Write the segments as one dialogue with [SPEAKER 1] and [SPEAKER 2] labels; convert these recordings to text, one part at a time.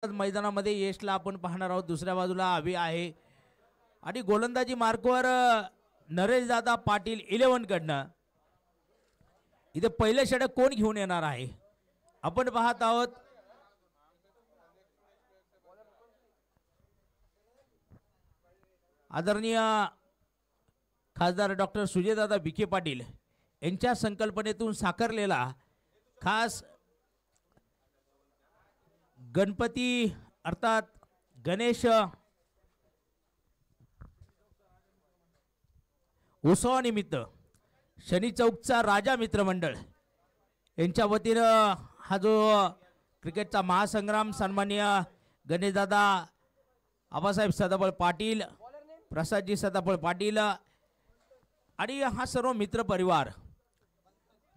[SPEAKER 1] मैदानामध्ये यशला आपण पाहणार आहोत. दुसऱ्या बाजूला अभि आहे आणि गोलंदाजी मार्कवर नरेश दादा पाटील 11 कडनं. इथे पहिले षटक कोण घेऊन येणार आहे आपण पाहत आहोत. आदरणीय खासदार डॉक्टर सुजयदादा विखे पाटील यांच्या संकल्पनेतून साकारलेला खास गणपती अर्थात गणेश उत्सवानिमित्त शनी चौकचा राजा मित्रमंडळ यांच्या वतीनं हा जो क्रिकेटचा महासंग्राम सन्माननीय गणेशदादा आबासाहेब सदाफळ पाटील, प्रसादजी सदाफळ पाटील आणि हा सर्व मित्र परिवार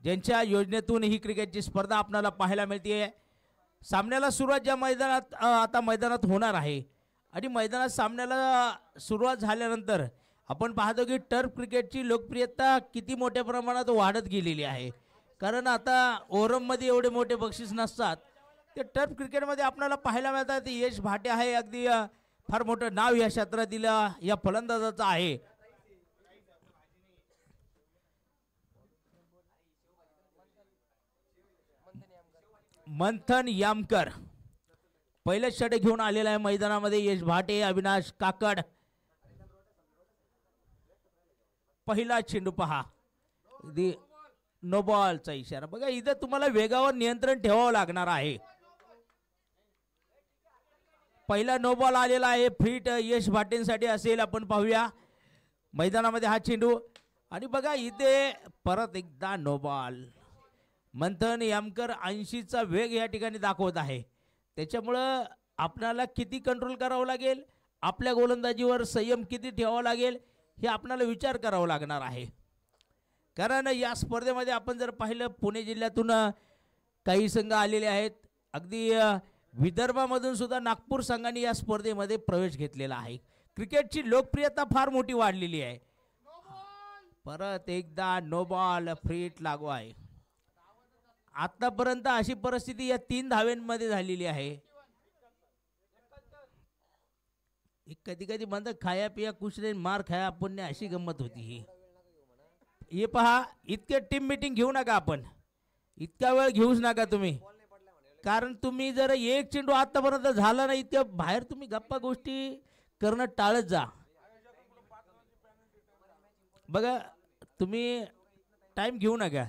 [SPEAKER 1] ज्यांच्या योजनेतून ही क्रिकेटची स्पर्धा आपल्याला पाहायला मिळते. सामन्याला सुरुवात ज्या मैदानात आता मैदानात होणार आहे आणि मैदानात सामन्याला सुरुवात झाल्यानंतर आपण पाहतो की टर्फ क्रिकेटची लोकप्रियता किती मोठ्या प्रमाणात वाढत गेलेली आहे. कारण आता ओव्हरमध्ये एवढे मोठे बक्षीस नसतात, ते टर्फ क्रिकेटमध्ये आपल्याला पाहायला मिळतात. यश भाटे आहे, अगदी फार मोठं नाव या क्षेत्रातील या फलंदाजाचं आहे. मंथन यामकर पहिले षटक घेऊन आलेला आहे मैदानामध्ये. यश भाटे, अविनाश काकड. पहिला चेंडू पहा, नो बॉलचा इशारा. बघा इथे तुम्हाला वेगावर नियंत्रण ठेवावं लागणार आहे. पहिला नो बॉल आलेला आहे. फिट यश भाटेंसाठी असेल. आपण पाहूया मैदानामध्ये हा चेंडू आणि बघा इथे परत एकदा नो बॉल. मंथन यामकर 80चा वेग या ठिकाणी दाखवत आहे. त्याच्यामुळं आपल्याला किती कंट्रोल करावं लागेल, आपल्या गोलंदाजीवर संयम किती ठेवावा लागेल हे आपल्याला विचार करावा लागणार आहे. कारण या स्पर्धेमध्ये आपण जर पाहिलं पुणे जिल्ह्यातून काही संघ आलेले आहेत. अगदी विदर्भामधून सुद्धा नागपूर संघाने या स्पर्धेमध्ये प्रवेश घेतलेला आहे. क्रिकेटची लोकप्रियता फार मोठी वाढलेली आहे. परत एकदा नो बॉल. फ्रीट लागू आहे. आतापर्यंत अशी परिस्थिती या 3 धाव्यांमध्ये झालेली आहे. कधी कधी म्हणतं खाया पिया कुछ नाही मार खाया पुण्य, अशी गंमत होती ही. हे पहा, इतके टीम मीटिंग घेऊ नका. आपण इतका वेळ घेऊच नका तुम्ही. कारण तुम्ही जर एक चेंडू आतापर्यंत झाला नाही इतक्या बाहेर तुम्ही गप्पा गोष्टी करणं टाळत जा. बघा तुम्ही टाइम घेऊ नका.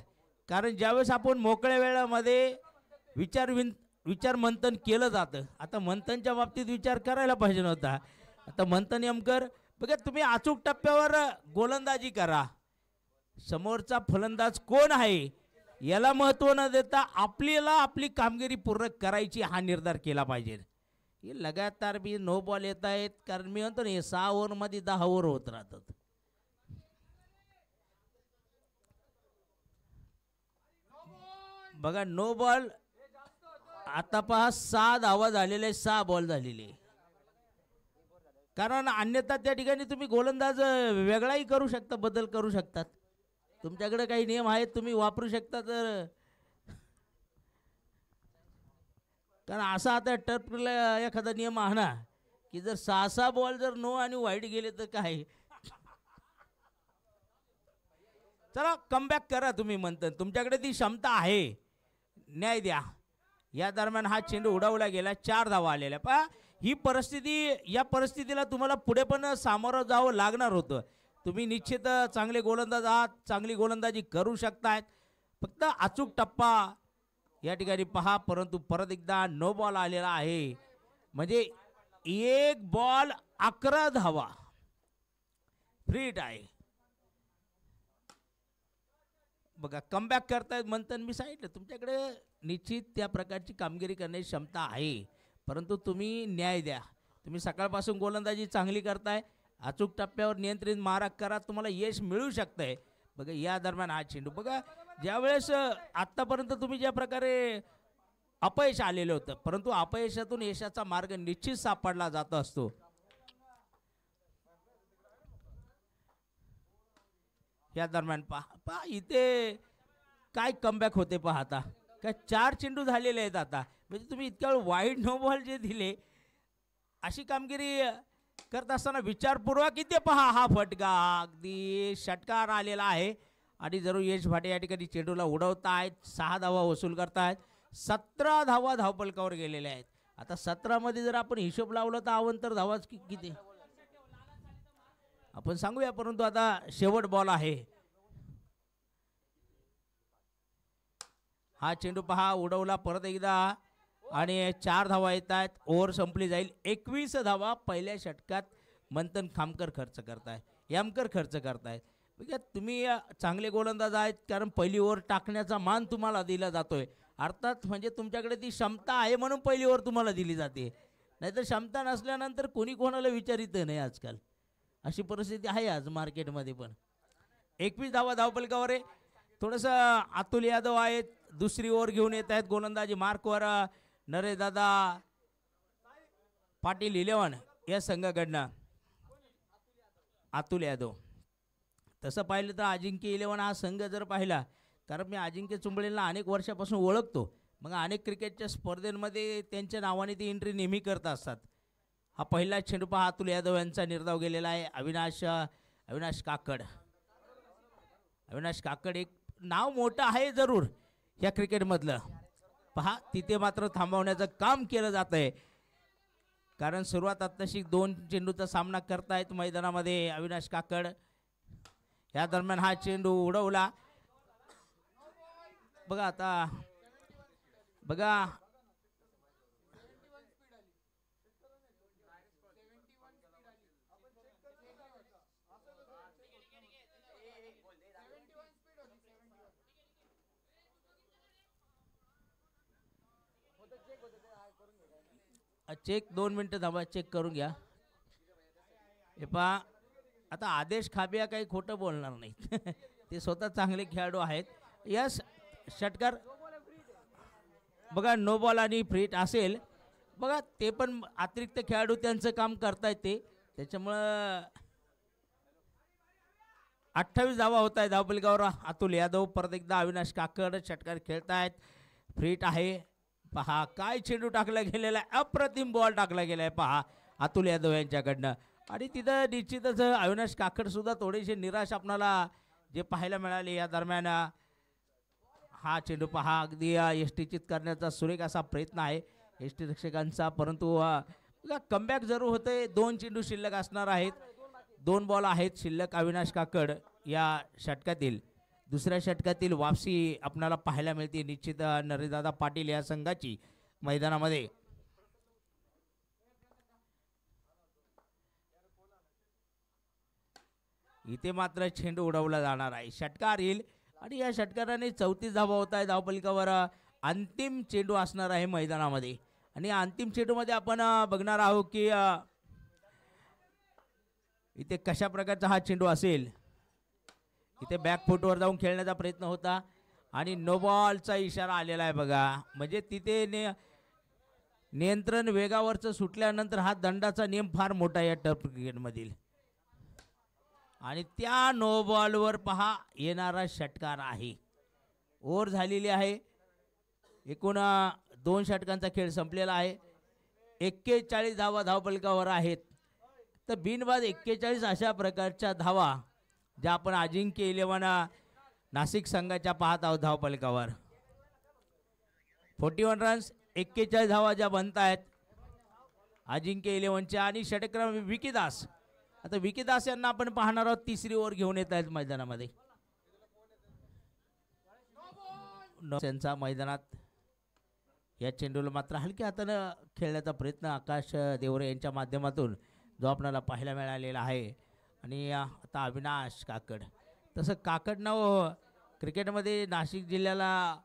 [SPEAKER 1] कारण ज्यावेळेस आपण मोकळ्या वेळामध्ये विचार मंथन केलं जातं. आता मंथनच्या बाबतीत विचार करायला पाहिजे नव्हता. आता मंथन यमकर बघा तुम्ही अचूक टप्प्यावर गोलंदाजी करा. समोरचा फलंदाज कोण आहे याला महत्त्व न देता आपल्याला आपली कामगिरी पूर्ण करायची हा निर्धार केला पाहिजे. हे लगातार बी नो बॉल येत आहेत. कारण मी म्हणतो ना 6 ओव्हरमध्ये 10 ओव्हर होत राहतात. बघा नो बॉल. आता पहा 6 धावा झालेले, 6 बॉल झालेले. कारण अन्यथा त्या ठिकाणी तुम्ही गोलंदाज वेगळाही करू शकता, बदल करू शकतात. तुमच्याकडे काही नियम आहेत, तुम्ही वापरू शकता. तर कारण असा आता टर्फला एखादा नियम आहे ना की जर 6 बॉल जर नो आणि वाईट गेले तर काय. चला कमबॅक करा तुम्ही. म्हणतात तुमच्याकडे ती क्षमता आहे, न्याय द्या. या दरम्यान हा चेंडू उडवला गेला. 4 धावा आलेल्या. पहा ही परिस्थिती, या परिस्थितीला तुम्हाला पुढे पण सामोरं जावं लागणार होतं. तुम्ही निश्चित चांगले गोलंदाज आहात, चांगली गोलंदाजी करू शकतायत. फक्त अचूक टप्पा या ठिकाणी पहा. परंतु परत एकदा नो बॉल आलेला आहे. म्हणजे 1 बॉल 11 धावा. फ्रीट आहे. बघा कमबॅक करतायत मंथन. मी सांगितलं तुमच्याकडे निश्चित त्या प्रकारची कामगिरी करण्याची क्षमता आहे. परंतु तुम्ही न्याय द्या. तुम्ही सकाळपासून गोलंदाजी चांगली करताय. अचूक टप्प्यावर नियंत्रित मारा करा, तुम्हाला यश मिळू शकतंय. बघा या दरम्यान हा चेंडू बघा. ज्यावेळेस आत्तापर्यंत तुम्ही ज्या प्रकारे अपयश आलेलं होतं, परंतु अपयशातून यशाचा मार्ग निश्चित सापडला जात असतो. या दरम्यान पहा इथे काय कमबॅक होते. पहा आता काय 4 चेंडू झालेले आहेत. आता म्हणजे तुम्ही इतक्या वेळ वाईड नो बॉल जे दिले, अशी कामगिरी करत असताना विचारपूर्वक इथे पहा हा फटका अगदी षटकार आलेला आहे आणि जरूर यश भाटे या ठिकाणी चेंडूला उडवतायत, 6 धावा वसूल करतायत, 17 धावा धावपलकावर गेलेल्या आहेत. आता 17मध्ये जर आपण हिशोब लावला तर अवंतर धावाच किती आपण सांगूया, परंतु आता शेवट बॉल आहे. हा चेंडू पहा उडवला परत एकदा आणि 4 धावा येत आहेत. ओव्हर संपली जाईल. 21 धावा पहिल्या षटकात मंथन खामकर खर्च करताय, यामकर खर्च करतायत. म्हणजे तुम्ही चांगले गोलंदाज आहेत, कारण पहिली ओव्हर टाकण्याचा मान तुम्हाला दिला जातोय. अर्थात म्हणजे तुमच्याकडे ती क्षमता आहे म्हणून पहिली ओव्हर तुम्हाला दिली जाते, नाहीतर क्षमता नसल्यानंतर कोणी कोणाला विचारित नाही. आजकाल अशी परिस्थिती आहे आज मार्केटमध्ये. पण 21 धावा धावपलकावर आहे. थोडंसं अतुल यादव आहेत, दुसरी ओव्हर घेऊन येत आहेत. गोलंदाजी मार्कवर नरेशदादा पाटील 11 या संघाकडनं अतुल यादव. तसं पाहिलं तर अजिंक्य 11 हा संघ जर पाहिला, कारण मी अजिंक्य चुंबळेंना अनेक वर्षापासून ओळखतो, मग अनेक क्रिकेटच्या स्पर्धेमध्ये त्यांच्या नावाने ती एंट्री नेहमी करत असतात. हा पहिला चेंडू पहा अतुल यादव यांचा निर्धाव गेलेला आहे. अविनाश काकड एक नाव मोठं आहे जरूर या क्रिकेटमधलं. पहा तिथे मात्र थांबवण्याचं काम केलं जात आहे, कारण सुरुवात आत्ताशी 2 चेंडूचा सामना करतायत मैदानामध्ये अविनाश काकड. या दरम्यान हा चेंडू उडवला. बघा आता बघा चेक 2 मिनटं थांबा, चेक करून घ्या. हे पहा आता आदेश खाबिया काही खोटं बोलणार नाहीत ते स्वतः चांगले खेळाडू आहेत. यस षटकार बघा, नो बॉल आणि फ्रीट असेल बघा, ते पण अतिरिक्त खेळाडू त्यांचं काम करतायत ते, त्याच्यामुळं 28 धावा होत आहेत धावपलकावर. अतुल यादव परत एकदा अविनाश काकड षटकार खेळतायत. फ्रीट आहे. पहा काय चेंडू टाकला गेलेला आहे, अप्रतिम बॉल टाकला गेला आहे पहा अतुल यादव यांच्याकडनं. आणि तिथं निश्चितच अविनाश काकड सुद्धा थोडेसे निराश आपणाला जे पाहायला मिळाले. या दरम्यान हा चेंडू पहा अगदी यष्टीचित करण्याचा सुरेख असा प्रयत्न आहे यष्टी रक्षकांचा, परंतु कमबॅक जरूर होते. 2 चेंडू शिल्लक असणार आहेत, 2 बॉल आहेत शिल्लक अविनाश काकड या षटकातील. दुसऱ्या षटकातील वापसी आपल्याला पाहायला मिळते निश्चित नरेशदादा पाटील या संघाची मैदानामध्ये. इथे मात्र चेंडू उडवला जाणार आहे, षटकार येईल आणि या षटकाराने 34 धावा होत आहे धावपलकावर. अंतिम चेंडू असणार आहे मैदानामध्ये आणि अंतिम चेंडूमध्ये आपण बघणार आहोत की इथे कशा प्रकारचा हा चेंडू असेल. इथे बॅकफुटवर जाऊन खेळण्याचा प्रयत्न होता आणि नो बॉलचा इशारा आलेला आहे बघा. म्हणजे तिथे नियंत्रण वेगावरचं सुटल्यानंतर हा दंडाचा नियम फार मोठा या टर्फ क्रिकेटमधील. आणि त्या नो बॉलवर पहा येणारा षटकार आहे. ओव्हर झालेली आहे, एकूण 2 षटकांचा खेळ संपलेला आहे. 41 धावा धावपलकावर आहेत. तर बिनबाद 41 अशा प्रकारच्या धावा ज्या आपण अजिंक्य 11 नाशिक संघाच्या पाहत आहोत धावपलकावर. 41 रन्स, 41 धावा ज्या बनत आहेत अजिंक्य 11च्या. आणि षटक्रम विकीदास. आता विकीदास यांना आपण पाहणार आहोत, तिसरी ओव्हर घेऊन येत आहेत मैदानामध्ये. त्यांचा मैदानात या चेंडूला मात्र हलक्या हातानं खेळण्याचा प्रयत्न आकाश देवरे यांच्या माध्यमातून जो आपल्याला पाहायला मिळालेला आहे. आणि आता अविनाश काकड, तसं काकड नाव क्रिकेटमध्ये नाशिक जिल्ह्याला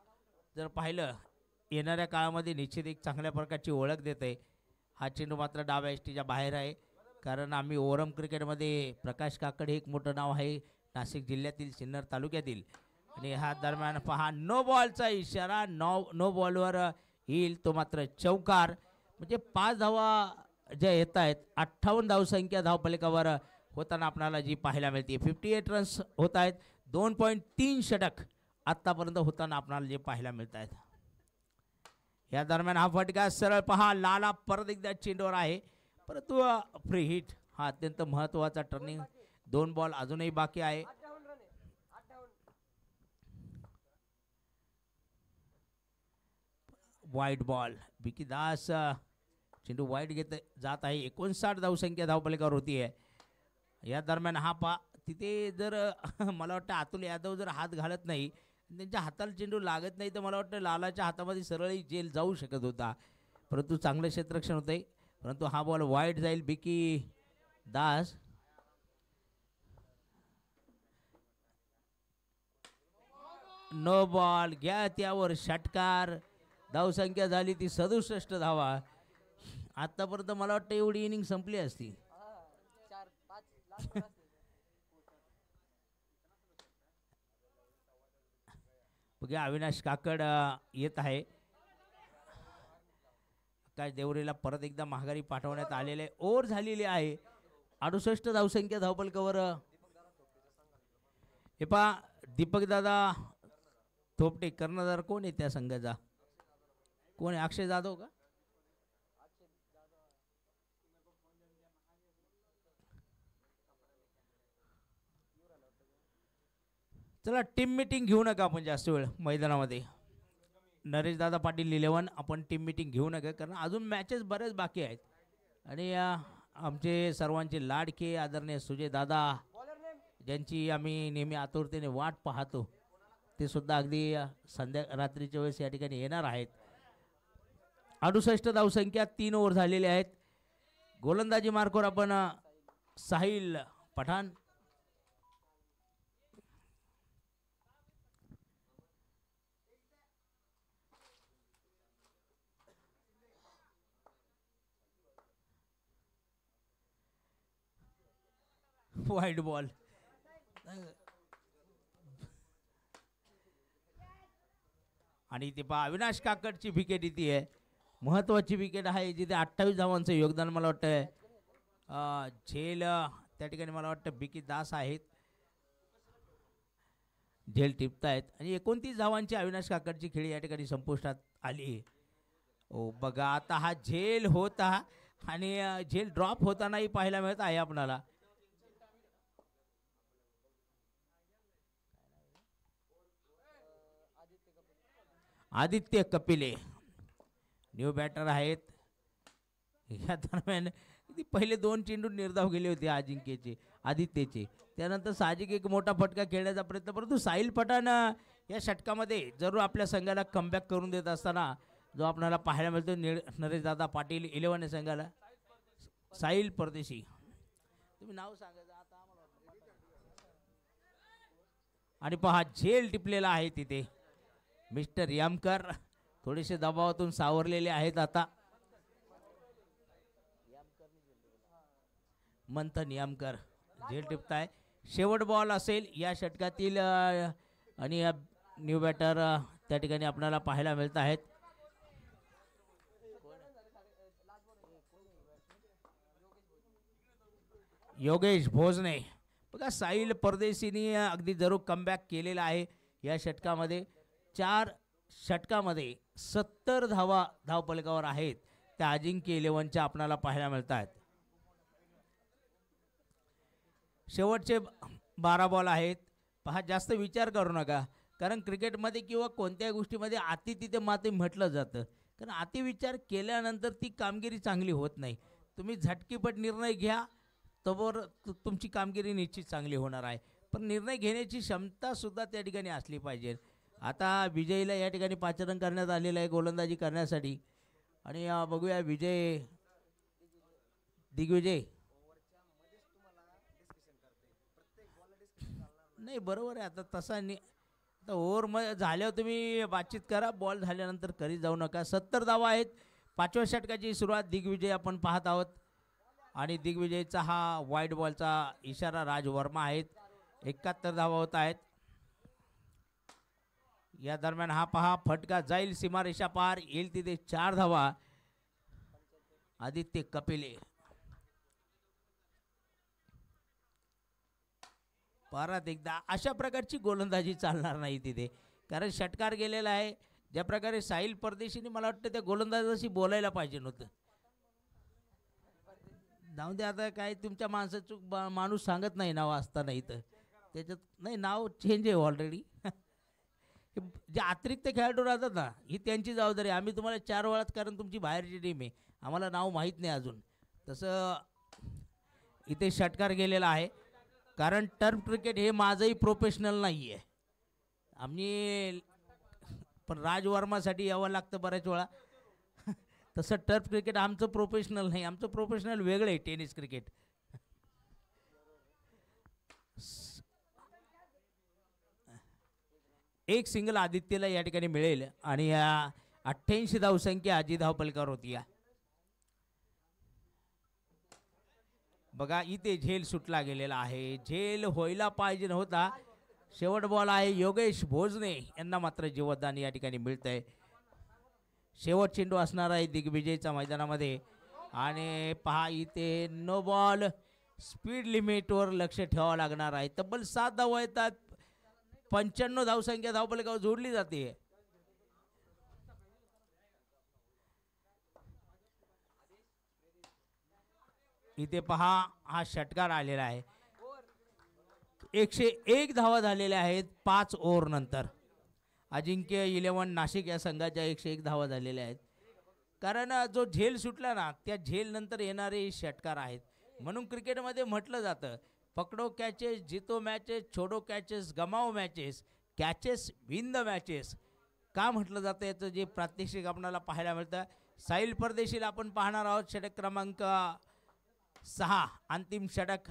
[SPEAKER 1] जर पाहिलं येणाऱ्या काळामध्ये निश्चित एक चांगल्या प्रकारची ओळख देत आहे. हा चेंडू मात्र डाव्या एसटीच्या बाहेर आहे, कारण आम्ही ओरम क्रिकेटमध्ये प्रकाश काकड हे एक मोठं नाव आहे नाशिक जिल्ह्यातील सिन्नर तालुक्यातील. आणि हा दरम्यान पहा नो बॉलचा इशारा, नो बॉलवर येईल तो मात्र चौकार. म्हणजे 5 धावा ज्या येत आहेत, 58 धावसंख्या धावपलकावर होताना आपल्याला जी पाहायला मिळते. 58 रन्स होत आहेत, 2.3 षटक आत्तापर्यंत होताना आपल्याला जे पाहायला मिळत आहेत. या दरम्यान हा फटका सरळ पहा लाला परत एकदा चेंडूवर आहे, परंतु फ्री हिट हा अत्यंत महत्त्वाचा टर्निंग. 2 बॉल अजूनही बाकी आहे. वाईट बॉल बिकी दास चेंडू वाईट घेत जात आहे. 59 धावसंख्या धावपलिकावर होती आहे. या दरम्यान हा तिथे जर मला वाटतं अतुल यादव जर हात घालत नाही, त्यांच्या हाताला चेंडू लागत नाही, तर मला वाटतं लालाच्या हातामध्ये सरळही जेल जाऊ शकत होता, परंतु चांगलं क्षेत्ररक्षण होतंय. परंतु हा बॉल वाईट जाईल. बिकी दास नो बॉल घ्या त्यावर षटकार. धावसंख्या झाली ती 67 धावा. आतापर्यंत मला वाटतं एवढी इनिंग संपली असती. बघा अविनाश काकड येत आहे. आकाश देवरेला परत एकदा माघारी पाठवण्यात आलेले. ओव्हर झालेली आहे. 68 धावसंख्या धावपलकावर. हे पहा दीपक दादा थोपटे कर्णधार कोण आहे त्या संघाचा? कोण आहे? अक्षय जाधव का? चला टीम मीटिंग घेऊ नका आपण जास्त वेळ मैदानामध्ये. नरेश दादा पाटील 11 आपण टीम मीटिंग घेऊ नका, कारण अजून मॅचेस बरेच बाकी आहेत. आणि आमचे सर्वांचे लाडके आदरणीय सुजय दादा, ज्यांची आम्ही नेहमी आतुरतेने वाट पाहतो, ते सुद्धा अगदी रात्रीच्या वेळेस या ठिकाणी येणार आहेत. 68 धावसंख्या, 3 ओव्हर झालेले आहेत. गोलंदाजी मार्कवर आपण साहिल पठाण. वाईट बॉल. आणि ते पहा अविनाश काकडची विकेट इथे आहे. महत्त्वाची विकेट आहे जिथे 28 धावांचं योगदान मला वाटतं झेल त्या ठिकाणी मला वाटतं बिकी दास आहेत. झेल टिपतायत आणि 29 धावांची अविनाश काकडची खेळी या ठिकाणी संपुष्टात आली. ओ बघा आता हा झेल होता आणि झेल ड्रॉप होतानाही पाहायला मिळत आहे आपणाला. आदित्य कपिले न्यू बॅटर आहेत. या दरम्यान पहिले 2 चेंडू निर्धाव गेले होते अजिंक्यचे आदित्यचे. त्यानंतर साहजिक एक मोठा फटका खेळण्याचा प्रयत्न, परंतु साहिल पठाण या षटकामध्ये जरूर आपल्या संघाला कमबॅक करून देत असताना जो आपल्याला पाहायला मिळतो नरेश दादा पाटील 11 संघाला. साहिल परदेशी तुम्ही नाव सांगायचं आता आम्हाला. आणि पहा झेल टिपलेला आहे तिथे. मिस्टर यामकर थोडेसे दबावातून सावरलेले आहेत आता. मंथन यामकर झेल टिपताय. शेवट बॉल असेल या षटकातील आणि न्यू बॅटर त्या ठिकाणी आपल्याला पाहायला मिळत आहेत. योगेश भोजने. बघा साहिल परदेशीने अगदी जरूर कमबॅक केलेला आहे या षटकामध्ये. 4 षटकामध्ये 70 धावा धावपलकावर आहेत त्या अजिंक्य 11च्या आपणाला पाहायला मिळत आहेत. शेवटचे 12 बॉल आहेत. पहा जास्त विचार करू नका, कारण क्रिकेटमध्ये किंवा कोणत्याही गोष्टीमध्ये अति तिथे माते म्हटलं जातं, कारण अति विचार केल्यानंतर ती कामगिरी चांगली होत नाही. तुम्ही झटकीपट निर्णय घ्या तर तुमची कामगिरी निश्चित चांगली होणार आहे, पण निर्णय घेण्याची क्षमता सुद्धा त्या ठिकाणी असली पाहिजे. आता विजयला या ठिकाणी पाचारण करण्यात आलेलं आहे गोलंदाजी करण्यासाठी. आणि बघूया विजय दिग्विजय नाही बरोबर आहे. आता तसा आता ओव्हर मग झाल्यावर तुम्ही बातचीत करा, बॉल झाल्यानंतर करीत जाऊ नका. 70 धावा आहेत. 5व्या षटकाची सुरुवात दिग्विजय आपण पाहत आहोत. आणि दिग्विजयचा हा वाईट बॉलचा इशारा राज वर्मा आहेत. 71 धावा होत आहेत. या दरम्यान हा पहा फटका जाईल सीमारेषा पार, येईल तिथे 4 धावा. आदित्य कपिले परत एकदा अशा प्रकारची गोलंदाजी चालणार नाही तिथे, कारण षटकार गेलेला आहे. ज्या प्रकारे साहिल परदेशीने मला वाटतं त्या गोलंदाजाशी बोलायला पाहिजे नव्हतं. जाऊ दे आता, काय तुमच्या माणसाचं माणूस सांगत नाही नाव असताना इथं, त्याच्यात नाही नाव चेंज आहे ऑलरेडी. जे अतिरिक्त खेळाडू राहतात ना, ही त्यांची जबाबदारी. आम्ही तुम्हाला 4 वेळात, कारण तुमची बाहेरची टीम आहे, आम्हाला नाव माहीत नाही अजून. तसं इथे षटकार गेलेला आहे, कारण टर्फ क्रिकेट हे माझंही प्रोफेशनल नाही आहे. आम्ही पण राज वर्मासाठी यावं लागतं बऱ्याच वेळा. तसं टर्फ क्रिकेट आमचं प्रोफेशनल नाही, आमचं प्रोफेशनल वेगळं आहे, टेनिस क्रिकेट. एक सिंगल आदित्यला या ठिकाणी मिळेल आणि या 88 धावसंख्या आजी धावपलकावर होती. बघा इथे झेल सुटला गेलेला आहे, झेल व्हायला पाहिजे नव्हता. शेवट बॉल आहे, योगेश भोजने यांना मात्र जीवदान या ठिकाणी मिळत आहे. शेवट चेंडू असणार आहे दिग्विजयचा मैदानामध्ये. आणि पहा इथे नो बॉल, स्पीड लिमिटवर लक्ष ठेवावं लागणार आहे. तब्बल 7 धावा येतात, 95 धावसंख्या धावपलकावर जोडली जाते. इथे पहा हा षटकार आलेला आहे. 101 धावा झालेल्या आहेत 5 ओव्हर नंतर. अजिंक्य 11 नाशिक या संघाच्या 101 धावा झालेल्या आहेत. कारण जो झेल सुटला ना, त्या झेल नंतर येणारे षटकार आहेत. म्हणून क्रिकेटमध्ये म्हटलं जातं, पकडो कॅचेस, जितो मॅचेस, छोडो कॅचेस, गमाओ matches, catches win the matches. का म्हटलं जातं याचं जे प्रात्यक्षिक आपल्याला पाहायला मिळतं. साहिल परदेशीला आपण पाहणार आहोत. षटक क्रमांक 6 अंतिम षटक.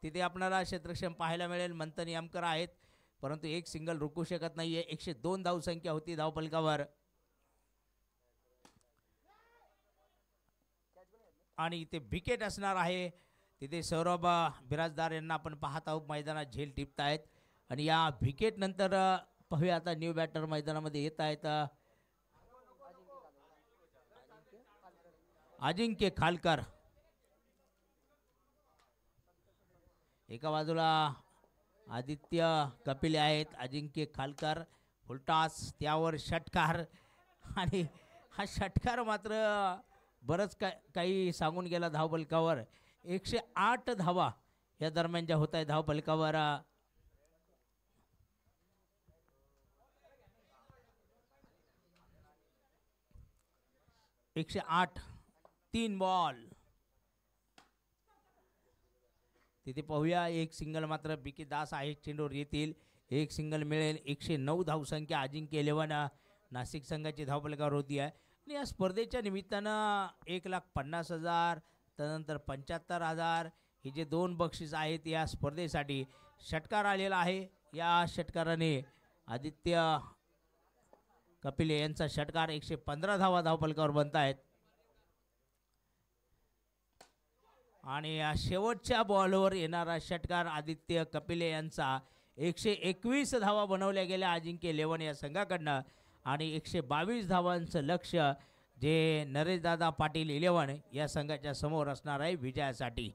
[SPEAKER 1] तिथे आपल्याला क्षेत्रक्षम पाहायला मिळेल. मंथन यामकर आहेत, परंतु एक सिंगल रोखू शकत नाही आहे. 102 धावसंख्या होती धावपलकावर. आणि इथे विकेट असणार आहे. तिथे सौरभ बिराजदार यांना आपण पाहत आहोत मैदानात झेल टिपत आहेत. आणि या विकेट नंतर पाहूया आता न्यू बॅटर मैदानामध्ये येत आहेत. अजिंक्य खालकर एका बाजूला, आदित्य कपिले आहेत, अजिंक्य खालकर फुलटॉस, त्यावर षटकार. आणि हा षटकार मात्र बरंच काही सांगून गेला धावपलकावर. 108 धावा या दरम्यान ज्या होत आहे धावपलकावर. 108, 3 बॉल. तिथे पाहूया एक सिंगल मात्र बी.के. दास आहे चेंडूवर येतील. एक सिंगल मिळेल. 109 धावसंख्या अजिंक्य 11 नाशिक संघाची धावपलकावर होती आहे. आणि या स्पर्धेच्या निमित्तानं 1,50,000 त्यानंतर 75,000 हे जे 2 बक्षीस आहेत या स्पर्धेसाठी षटकार आलेला आहे. या षटकाराने आदित्य कपिले यांचा षटकार 115 धावा धावपलकावर बनत आहेत. आणि या शेवटच्या बॉलवर येणारा षटकार आदित्य कपिले यांचा 121 धावा बनवल्या गेल्या अजिंक्य 11 या संघाकडनं. आणि 122 धावांचं लक्ष जे नरेशदादा पाटील 11 या संघाच्या समोर असणार आहे विजयासाठी.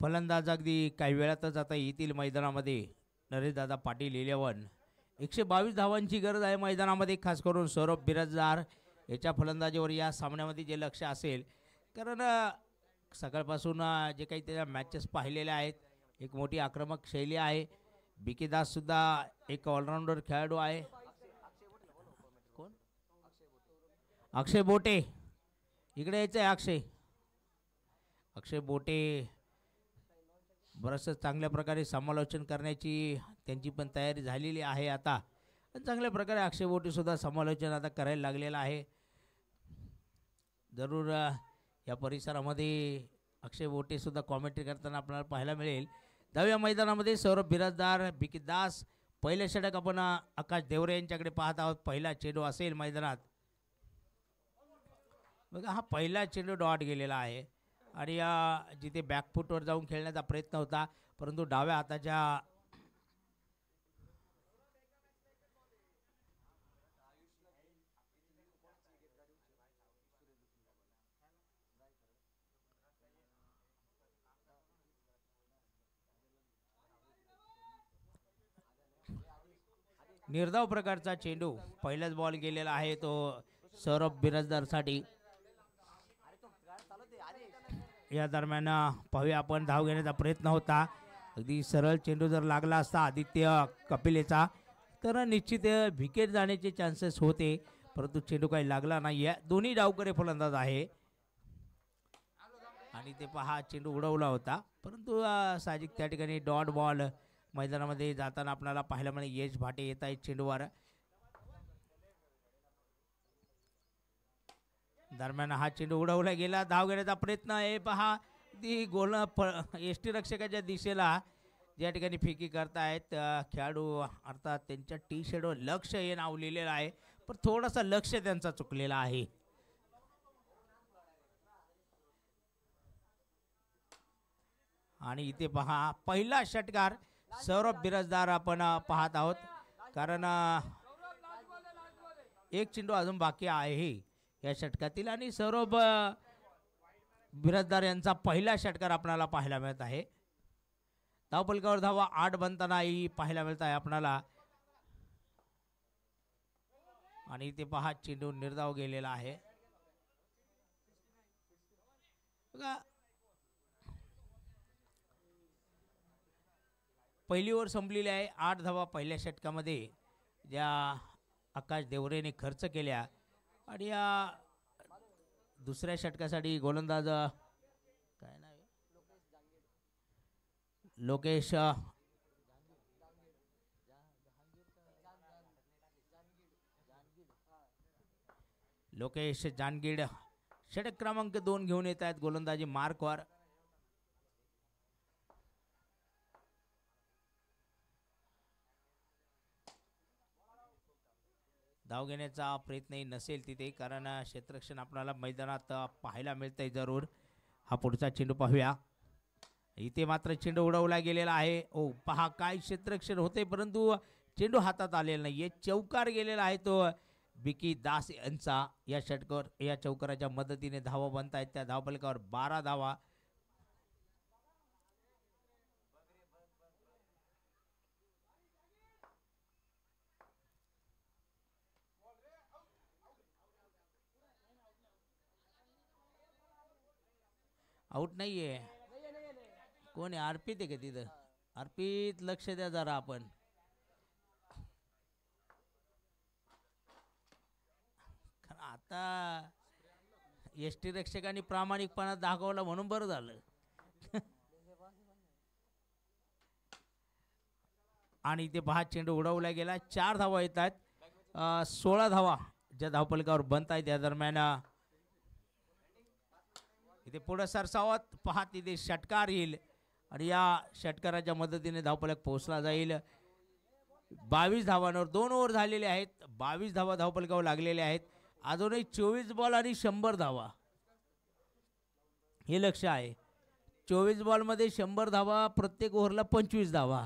[SPEAKER 1] फलंदाज अगदी काही वेळातच आता येतील मैदानामध्ये. नरेशदादा पाटील 11. 122 धावांची गरज आहे मैदानामध्ये, खास करून सौरभ बिराजदार याच्या फलंदाजीवर या सामन्यामध्ये जे लक्ष असेल. कारण सकाळपासून जे काही त्याच्या मॅचेस पाहिलेल्या आहेत, एक मोठी आक्रमक शैली आहे. बी.के. दाससुद्धा एक ऑलराऊंडर खेळाडू आहे. कोण? अक्षय बोटे. इकडे यायचं आहे अक्षय बोटे. बरंचसं चांगल्या प्रकारे समालोचन करण्याची त्यांची पण तयारी झालेली आहे आता. चांगल्या प्रकारे अक्षय बोटेसुद्धा समालोचन आता करायला लागलेलं आहे. जरूर या परिसरामध्ये अक्षय बोटेसुद्धा कॉमेंट्री करताना आपल्याला पाहायला मिळेल. 10व्या मैदानामध्ये सौरभ बिराजदार, बी.के. दास. पहिलं षटक आपण आकाश देवरे यांच्याकडे पाहत आहोत. पहिला चेंडू असेल मैदानात. बघा हा पहिला चेंडू डॉट गेलेला आहे आणि जिथे बॅकफुटवर जाऊन खेळण्याचा प्रयत्न होता, परंतु डाव्या हाताच्या निर्धाव प्रकारचा चेंडू पहिलाच बॉल गेलेला आहे तो सौरभ बिराजदारसाठी. या दरम्यान पाहूया आपण, धाव घेण्याचा प्रयत्न होता. अगदी सरळ चेंडू जर लागला असता आदित्य कपिलेचा तर निश्चित विकेट जाण्याचे चान्सेस होते, परंतु चेंडू काही लागला नाही. या दोन्ही डावकरे फलंदाज आहे आणि ते पहा चेंडू उडवला होता, परंतु साहजिक त्या ठिकाणी डॉट बॉल मैदानामध्ये जाताना आपल्याला पाहायला मिळेल. यश भाटे येत आहेत चेंडूवर. दरम्यान हा चेंडू उडवला गेला. धाव घेण्याचा प्रयत्न आहे पहा. ती गोल यष्टी रक्षकाच्या दिशेला ज्या ठिकाणी फेकी करतायत खेळाडू, अर्थात त्यांच्या टी शर्टवर लक्ष हे नाव लिहिलेलं आहे, पण थोडासा लक्ष त्यांचा चुकलेला आहे. आणि इथे पहा पहिला षटकार सौरभ बिराजदार आपण पाहत आहोत, कारण एक चेंडू अजून बाकी आहे या षटकातील आणि सौरभ बिराजदार यांचा पहिला षटकार आपल्याला पाहायला मिळत आहे. धावफलकावर धावा 8 बनतानाही पाहायला मिळत आहे आपल्याला. आणि इथे पहा चेंडू निर्धाव गेलेला आहे. बघा पहिली ओव्हर संपलेली आहे. 8 धावा पहिल्या षटकामध्ये ज्या आकाश देवरेने खर्च केल्या आणि या दुसऱ्या षटकासाठी गोलंदाज काय नाव लोकेश जानगीड षटक क्रमांक 2 घेऊन येत आहेत गोलंदाजी मार्कवर. धाव घेण्याचा प्रयत्नही नसेल तिथे, कारण क्षेत्ररक्षण आपल्याला मैदानात पाहायला मिळतंय जरूर. हा पुढचा चेंडू पाहूया. इथे मात्र चेंडू उडवला गेलेला आहे. ओ पहा काय क्षेत्ररक्षण होते, परंतु चेंडू हातात आलेला नाही. चौकार गेलेला आहे तो बी.के. दास यांचा. या षटकावर या चौकाराच्या मदतीने धावा बनतायत. त्या धावफलकावर 12 धावा. आउट नाहीये. कोण आहे? अर्पित आहे का तिथं? अर्पित लक्ष द्या जरा आपण. आता यष्टी रक्षकांनी प्रामाणिकपणा दाखवला म्हणून बरं झालं. आणि ते पहा चेंडू उडवला गेला. 4 धावा येत आहेत. 16 धावा ज्या धावफलकावर बनत आहेत. या दरम्यान इथे पुढे सरसावत पहा तिथे षटकार येईल आणि या षटकाराच्या मदतीने धावफलक पोहोचला जाईल. 22 धावांवर 2 ओव्हर झालेले आहेत. 22 धावा धावफलकावर लागलेले आहेत. अजूनही 24 बॉल आणि 100 धावा हे लक्ष आहे. 24 बॉलमध्ये 100 धावा, प्रत्येक ओव्हरला 25 धावा.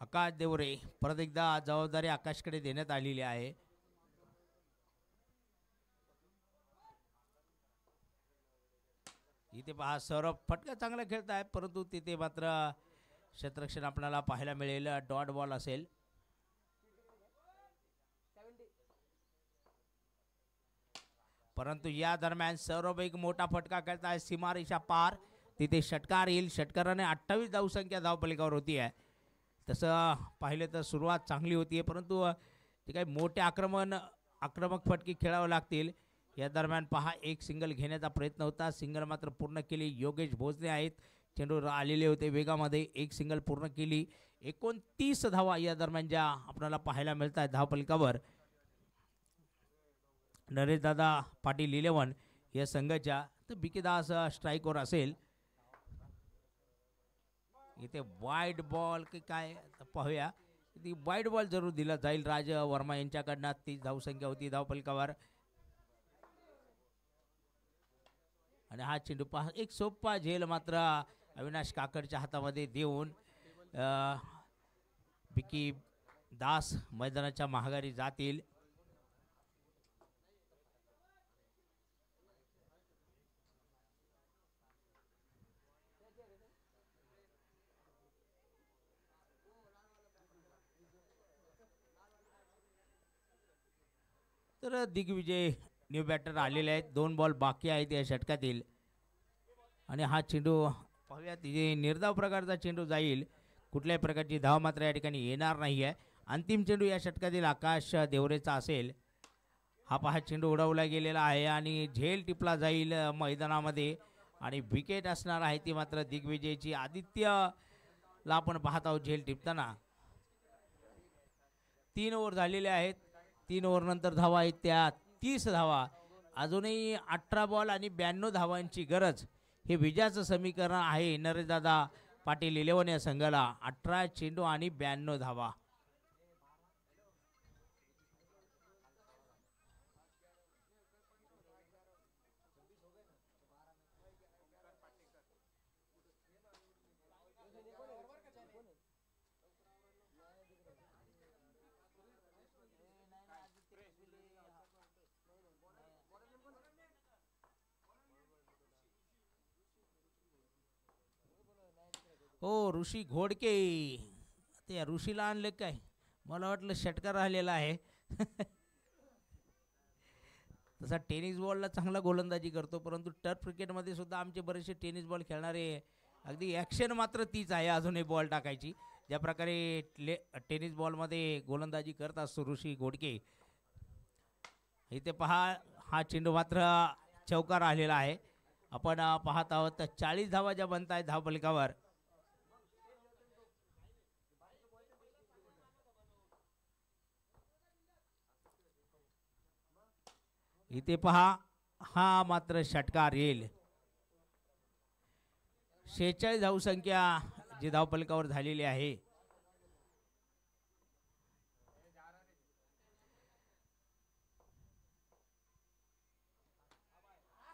[SPEAKER 1] आकाश देवरे. परत एकदा जबाबदारी आकाशकडे देण्यात आलेली आहे. इथे पहा सौरभ फटका चांगला खेळत आहे, परंतु तिथे मात्र क्षेत्ररक्षण आपल्याला पाहायला मिळेल. डॉट बॉल असेल. परंतु या दरम्यान सौरभ एक मोठा फटका खेळत आहे सीमारेषा पार. तिथे षटकार येईल. षटकाराने 28 धावसंख्या धावपलिकावर होती आहे. तसं पाहिलं तर सुरुवात चांगली होती, परंतु ते काही मोठे आक्रमक फटके खेळावे लागतील. या दरम्यान पहा एक सिंगल घेण्याचा प्रयत्न होता. सिंगल मात्र पूर्ण केली. योगेश भोसले आहेत, चेंडूवर आलेले होते वेगामध्ये. एक सिंगल पूर्ण केली. 29 धावा या दरम्यान ज्या आपल्याला पाहायला मिळत आहेत धावपलिकावर. नरेशदादा पाटील 11 या संघाच्या. तर बीके दास स्ट्राईकवर असेल. इथे वाईड बॉल की काय पाहूया. ती वाईड बॉल जरूर दिला जाईल राज वर्मा यांच्याकडनं. 30 धावसंख्या होती धावपलिकावर. आणि हा चेंडू पहा एक सोपा झेल मात्र अविनाश काकडच्या हातामध्ये देऊन बीके दास मैदानाच्या माघारी जातील. तर दिग्विजय न्यू बॅटर आलेले आहेत. 2 बॉल बाकी आहेत या षटकातील. आणि हा चेंडू पाहूया तिथे निर्धाव प्रकारचा चेंडू जाईल. कुठल्याही प्रकारची धाव मात्र या ठिकाणी येणार नाही आहे. अंतिम चेंडू या षटकातील आकाश देवरेचा असेल. हा पहा चेंडू उडवला गेलेला आहे आणि झेल टिपला जाईल मैदानामध्ये. आणि विकेट असणार आहे ती मात्र दिग्विजयची. आदित्यला आपण पाहत आहोत झेल टिपताना. 3 ओव्हर झालेले आहेत. 3 ओव्हरनंतर धावा आहेत त्या 30 धावा. अजूनही 18 बॉल आणि 92 धावांची गरज. हे विजयाचं समीकरण आहे नरेशदादा पाटील 11 या संघाला. 18 चेंडू आणि 92 धावा. हो ऋषी घोडके. ते ऋषीला आणले काय, मला वाटलं षटकार राहिलेला आहे. तसा टेनिस बॉलला चांगला गोलंदाजी करतो, परंतु टर्फ क्रिकेटमध्ये सुद्धा आमचे बरेचसे टेनिस बॉल खेळणारे अगदी ॲक्शन मात्र तीच आहे अजूनही बॉल टाकायची. ज्या प्रकारे टेनिस बॉलमध्ये गोलंदाजी करत असतो ऋषी घोडके. इथे पहा हा चेंडू मात्र चौकार आलेला आहे. आपण पाहत आहोत तर 40 धावा ज्या बनत आहेत धावपलिकावर. इथे पहा हा मात्र षटकार येईल. 46 धावसंख्या जी धावपलिकावर झालेली आहे.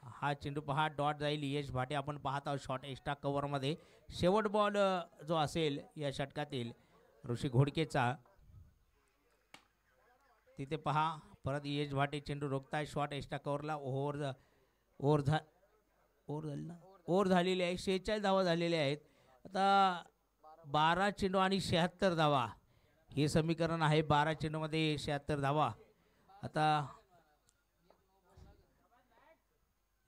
[SPEAKER 1] हा चेंडू पहा डॉट जाईल. यश भाटे आपण पाहत आहोत शॉर्ट एक्स्ट्रा कव्हरमध्ये. शेवट बॉल जो असेल या षटकातील ऋषी घोडकेचा. तिथे पहा परत यश भाटे चेंडू रोखताय शॉर्ट एक्स्ट्रा कव्हरला. ओव्हर झालेली आहे. 46 धावा झालेल्या आहेत. आता 12 चेंडू आणि 76 धावा हे समीकरण आहे. 12 चेंडूमध्ये 76 धावा. आता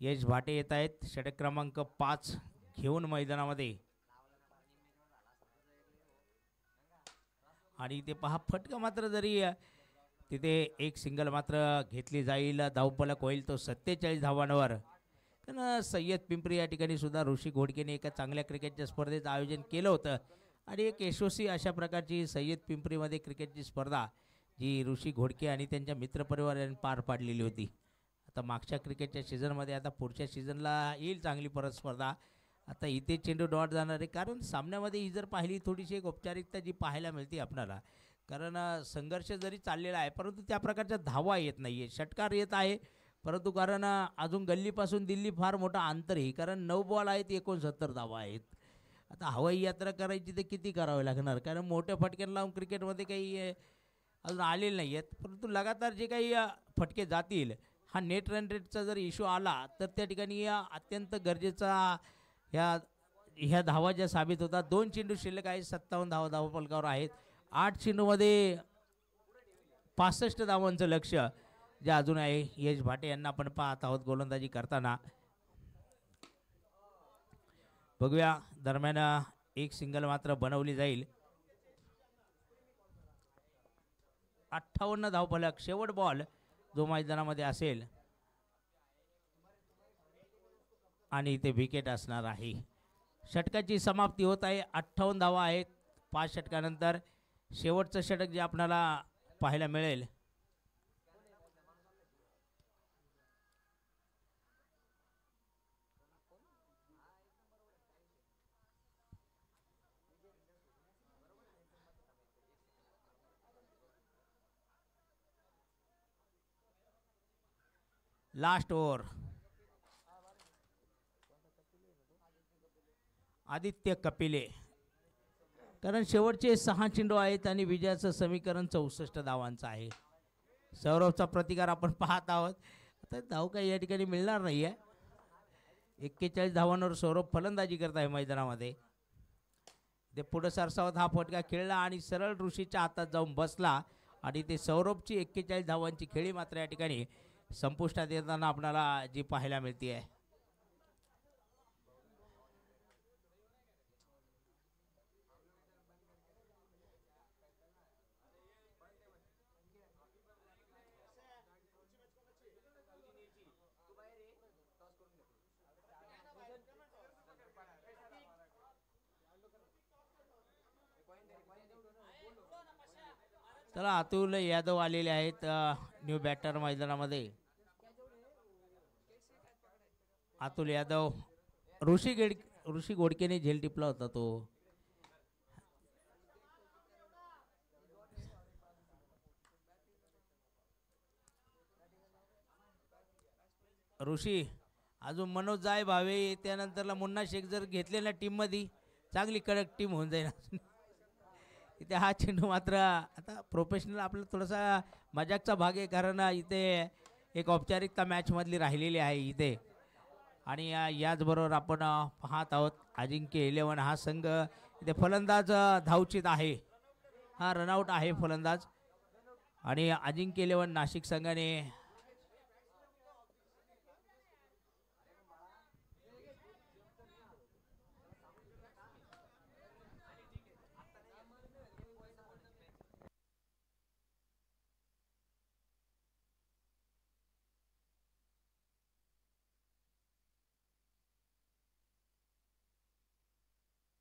[SPEAKER 1] यश भाटे येत आहेत षटक क्रमांक 5 घेऊन मैदानामध्ये. आणि ते पहा फटका मात्र जरी तिथे एक सिंगल मात्र घेतली जाईल. धावफलक होईल तो 47 धावांवर. कारण सय्यद पिंपरी या ठिकाणी सुद्धा ऋषी घोडकेने एका चांगल्या क्रिकेटच्या स्पर्धेचं आयोजन केलं होतं. आणि एक यशस्वी अशा प्रकारची सय्यद पिंपरीमध्ये क्रिकेटची स्पर्धा जी ऋषी घोडके आणि त्यांच्या मित्रपरिवाराने पार पाडलेली होती. आता मागच्या क्रिकेटच्या सीझनमध्ये आता पुढच्या सीझनला येईल चांगली परत स्पर्धा. आता इथे चेंडू डॉट जाणार आहे, कारण सामन्यामध्ये ही जर पाहिली थोडीशी एक औपचारिकता जी पाहायला मिळते आपल्याला. कारण संघर्ष जरी चाललेला आहे परंतु त्या प्रकारच्या धावा येत नाही आहे. षटकार येत आहे परंतु कारण अजून गल्लीपासून दिल्ली फार मोठा अंतर आहे. कारण 9 बॉल आहेत 69 धावा आहेत. आता हवाई यात्रा करायची तर किती करावी लागणार, कारण मोठ्या फटक्यानं लावून क्रिकेटमध्ये काही अजून आलेले नाही आहेत. परंतु लगातार जे काही फटके जातील, हा नेट रन रेटचा जर इश्यू आला तर त्या ठिकाणी अत्यंत गरजेचा ह्या ह्या धावा ज्या साबित होतात. 2 चेंडू शिल्लक आहेत, 57 धावा धावफलकावर आहेत. 8 चेंडूमध्ये 65 धावांचं लक्ष जे अजून आहे. यश भाटे यांना आपण पाहत आहोत गोलंदाजी करताना. बघूया, दरम्यान एक सिंगल मात्र बनवली जाईल. 58 धावफलक, शेवट बॉल जो मैदानामध्ये असेल आणि इथे विकेट असणार आहे. षटकाची समाप्ती होत आहे. 58 धावा आहेत 5 षटकानंतर. शेवटचं षटक जे आपल्याला पाहायला मिळेल लास्ट ओव्हर. आदित्य कपिले, कारण शेवटचे 6 चेंडू आहेत आणि विजयाचं समीकरण 64 धावांचं आहे. सौरभचा प्रतिकार आपण पाहत आहोत. आता धाव काही या ठिकाणी मिळणार नाही आहे. 41 धावांवर सौरभ फलंदाजी करत आहे मैदानामध्ये. ते पुढे सरसावत हा फटका खेळला आणि सरळ ऋषीच्या हातात जाऊन बसला आणि ते सौरभची 41 धावांची खेळी मात्र या ठिकाणी संपुष्टात येताना आपल्याला जी पाहायला मिळते आहे. चला, अतुल यादव आलेले आहेत न्यू बॅटर मैदानामध्ये. अतुल यादव, ऋषी गोडकेने झेल टिपला होता तो. ऋषी अजून मनोज जाय भावे त्यानंतरला मुन्ना शेख जर घेतले ना टीम मध्ये, चांगली कडक टीम होऊन जाईल. इथे हा चेंडू मात्र आता प्रोफेशनल आपला थोडासा मजाकचा भाग आहे, कारण इथे एक औपचारिकता मॅच मधली राहिलेली आहे इथे. आणि याचबरोबर आपण पाहत आहोत अजिंक्य 11 हा संघ इथे फलंदाज धावचित आहे. हा रनआउट आहे फलंदाज. आणि अजिंक्य 11 नाशिक संघाने